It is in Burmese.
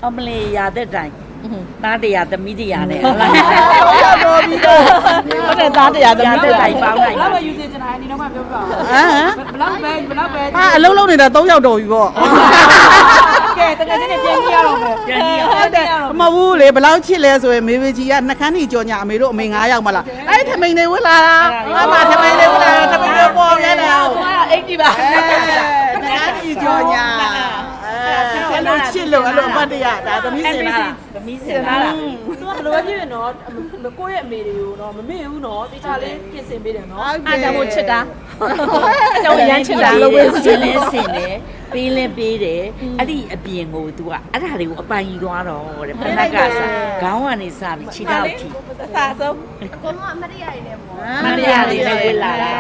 အမလေးရတဲ့တိုင်သားတရားသမီးတရားနဲ့ ဟုတ်တော့ပြီတော့ဟုတ်တယ်သားတရားသမီးတရား ပေါင်းနိုင် ဘယ်လိုယူစီချင်တာဒီတော့မှပြောပြပါဦး ဟမ် ဘယ်လောက်ပဲ ဟာအလုံးလုံးနေတာ3ယောက်တော်ပြီပေါ့ ကဲတကယ်ချင်းပြန်ကြည့်ရအောင်ပဲ ပြန်ကြည့် ဟုတ်တယ်မဟုတ်ဘူးလေဘယ်လောက်ချစ်လဲဆိုရင်မေဘေကြီးကနှကန်းကြီးကြော်ညာအမေတို့အမေ9ယောက်မလားအဲ့ထမိန်တွေဝတ်လာတာဟာမထမိန်တွေဝတ်လာတာထမိန်တွေပေါ်ခဲ့တာ အိတ်ဒီပါ နှကန်းကြီးကြော်ညာအဲ့လိုချစ်လို့အဲ့လိုအမတ်တရဒါသမီးစင်လာတာ သမီးစင်လာတာ သူကဘယ်လိုပဲဖြစ်ဖြစ်နော်ကိုယ့်ရဲ့အမေတွေကိုနော်မမေ့ဘူးနော်တေချာလေးပြင်ဆင်ပေးတယ်နော် အားကြောင့်မို့ချစ်တာ အကြောင်းရမ်းချစ်တာလို့ပဲစင်လဲစင်တယ်ပေးလဲပေးတယ်အဲ့ဒီအပြင်ကို तू ကအဲ့ဒါတွေကိုအပိုင်ယူသွားတော့တဲ့ဖနက်ကစားခေါင်းကနေစပြီးခြေထောက်ထိ အစားဆုံး အကုန်လုံးအမတ်ရရည်နဲ့ပေါ့ မတရားလေးနဲ့ဝေးလာတာ